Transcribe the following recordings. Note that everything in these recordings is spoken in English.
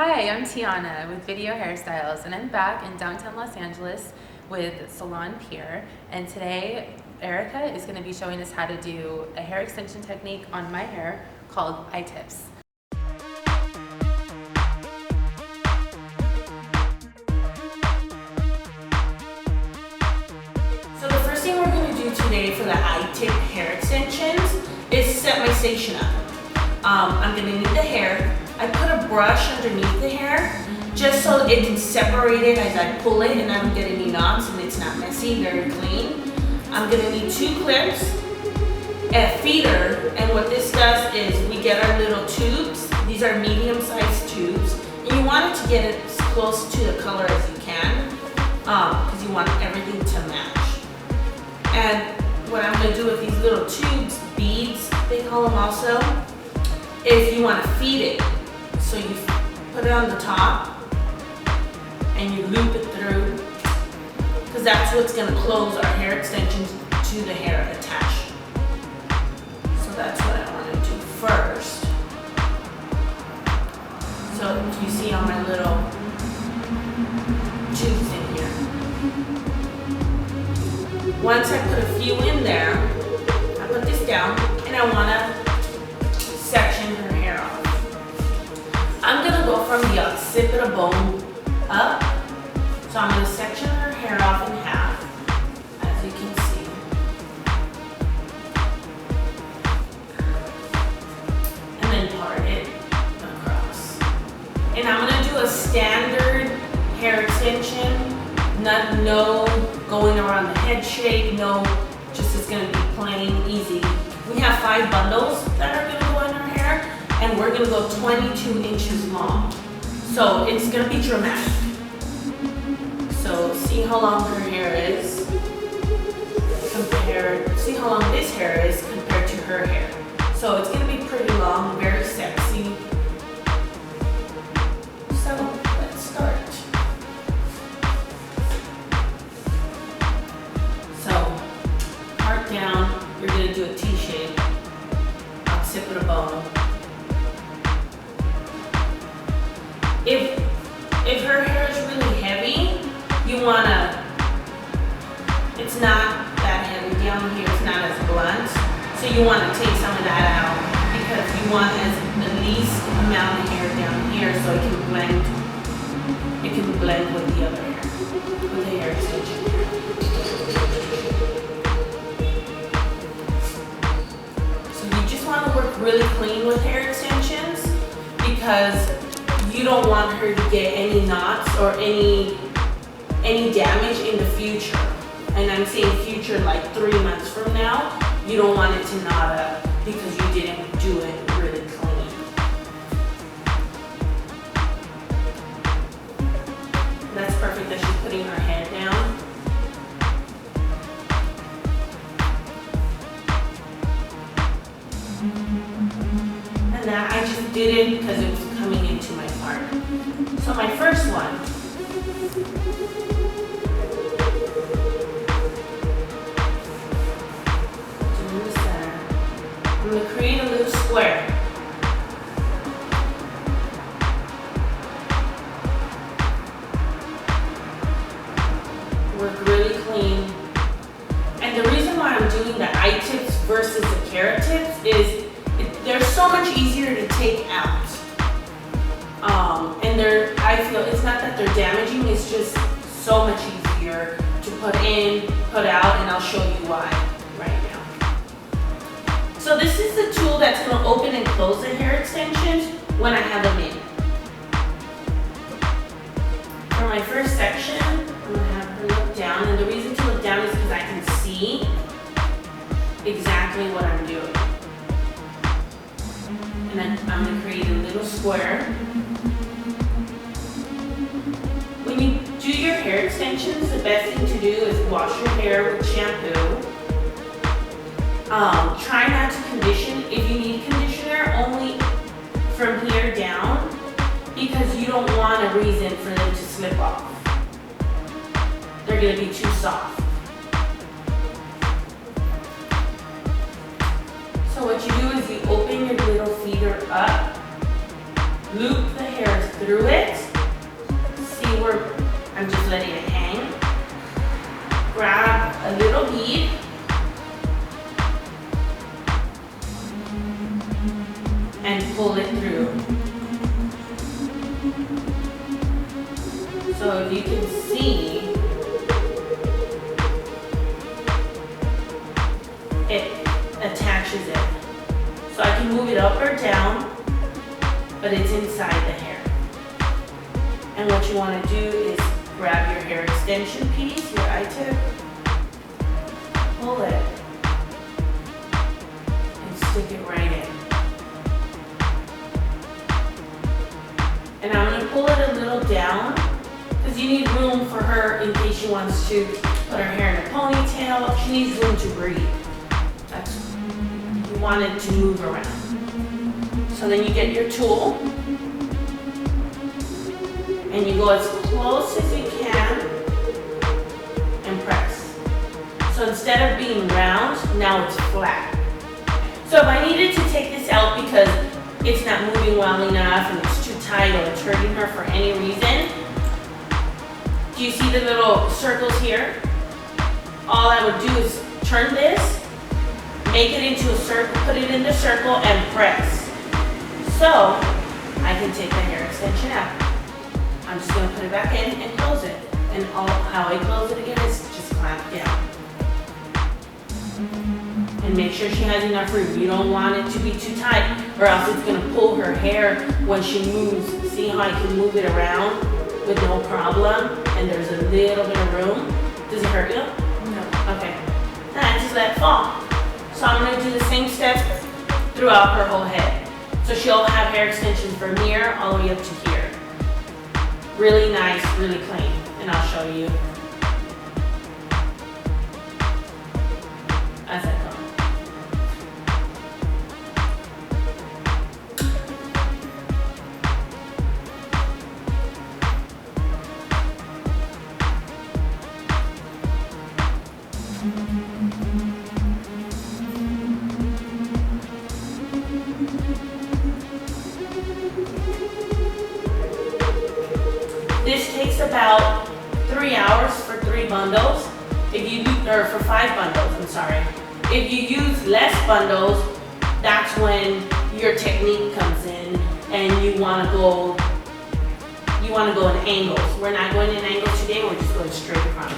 Hi, I'm Tiana with Video Hairstyles, and I'm back in downtown Los Angeles with Salon Pier. And today, Erica is going to be showing us how to do a hair extension technique on my hair called eye tips. So the first thing we're going to do today for the eye tip hair extensions is set my station up. I'm going to need the hair. I put a brush underneath the hair just so it can separate it as I pull it and I don't get any knots and it's not messy, very clean. I'm going to need 2 clips, a feeder, and what this does is we get our little tubes. These are medium-sized tubes, and you want it to get it as close to the color as you can because you want everything to match. And what I'm going to do with these little tubes, beads they call them also, is you want to feed it. So you put it on the top and you loop it through because that's what's going to close our hair extensions to the hair attached. So that's what I want to do first. So you see all my little tubes in here. Once I put a few in there, I put this down and I want to section her hair off. I'm going to go from the occipital bone up. So I'm going to section her hair off in half, as you can see. And then part it across. And I'm going to do a standard hair extension. No going around the head shape, no, just it's going to be plain, easy. We have 5 bundles that are going to go in her hair. And we're going to go 22 inches long. So it's going to be dramatic. So see how long her hair is see how long this hair is compared to her hair. So it's going to be pretty long, very sexy. So let's start. So part down, you're going to do a T shape, occipital bone. If her hair is really heavy, you wanna, it's not that heavy down here, it's not as blunt, so you wanna take some of that out because you want the least amount of hair down here so it can blend with the other hair, with the hair extension. So you just wanna work really clean with hair extensions because you don't want her to get any knots or any damage in the future. And I'm saying future like 3 months from now, you don't want it to knot up because you didn't do it really clean. That's perfect that she's putting her head down. And that I just did it because it was coming into my part. So my first one, in the center, I'm going to create a little square. Work really clean. And the reason why I'm doing the eye tips versus the carrot tips is they're so much easier to take out. And I feel it's not that they're damaging, it's just so much easier to put in, put out, and I'll show you why right now. So this is the tool that's going to open and close the hair extensions when I have them in. For my first section, I'm going to have her look down, and the reason to look down is because I can see exactly what I'm doing. And then I'm going to create a little square. When you do your hair extensions, the best thing to do is wash your hair with shampoo. Try not to condition. If you need conditioner, only from here down because you don't want a reason for them to slip off. They're going to be too soft. So what you do is you open your little feeder up, loop the hairs through through it. See where I'm just letting it hang. Grab a little bead. And pull it through. So if you can see, it attaches it. So I can move it up or down, but it's inside the hair. And what you want to do is grab your hair extension piece, your I-tip, pull it, and stick it right in. And I'm going to pull it a little down because you need room for her in case she wants to put her hair in a ponytail. She needs room to breathe. You want it to move around. So then you get your tool and you go as close as you can and press. So instead of being round, now it's flat. So if I needed to take this out because it's not moving well enough and it's too tight or it's hurting her for any reason, do you see the little circles here? All I would do is turn this, make it into a circle, put it in the circle and press. So I can take the hair extension out. I'm just going to put it back in and close it. And how I close it again is just clamp down. And make sure she has enough room. You don't want it to be too tight or else it's going to pull her hair when she moves. See how I can move it around with no problem? And there's a little bit of room. Does it hurt you? No. Okay. And I just let it fall. So I'm going to do the same steps throughout her whole head. So she'll have hair extensions from here all the way up to here. Really nice, really clean. And I'll show you as I go. This takes about 3 hours for 3 bundles. If you do, or for 5 bundles, I'm sorry. If you use less bundles, that's when your technique comes in and you want to go in angles. We're not going in angles today, we're just going straight across.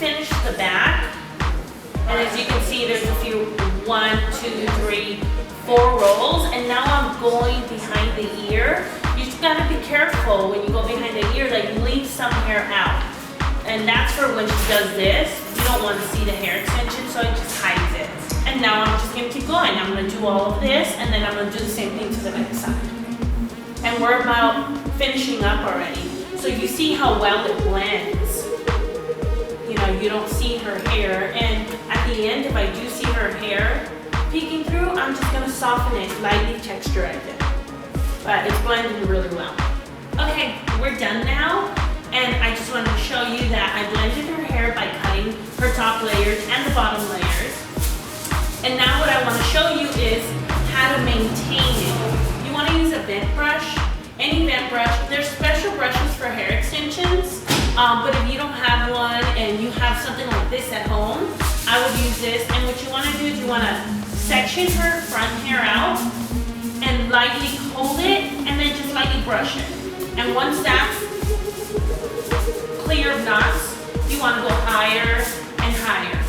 Finished the back, and as you can see there's a few 1, 2, 3, 4 rolls, and now I'm going behind the ear. You just gotta be careful when you go behind the ear that you leave some hair out, and that's for when she does this. You don't want to see the hair extension, so it just hides it. And now I'm just gonna keep going. I'm gonna do all of this, and then I'm gonna do the same thing to the next side. And we're about finishing up already, so you see how well it blends. You know, you don't see her hair, and at the end, if I do see her hair peeking through, I'm just gonna soften it, lightly texturize it. But it's blended really well. Okay, we're done now, and I just wanted to show you that I blended her hair by cutting her top layers and the bottom layers. And now what I want to show you is how to maintain it. You want to use a vent brush, any vent brush. There's special brushes for hair extensions. But if you don't have one and you have something like this at home, I would use this. And what you want to do is you want to section her front hair out and lightly hold it and then just lightly brush it. And once that's clear of knots, want to go higher and higher.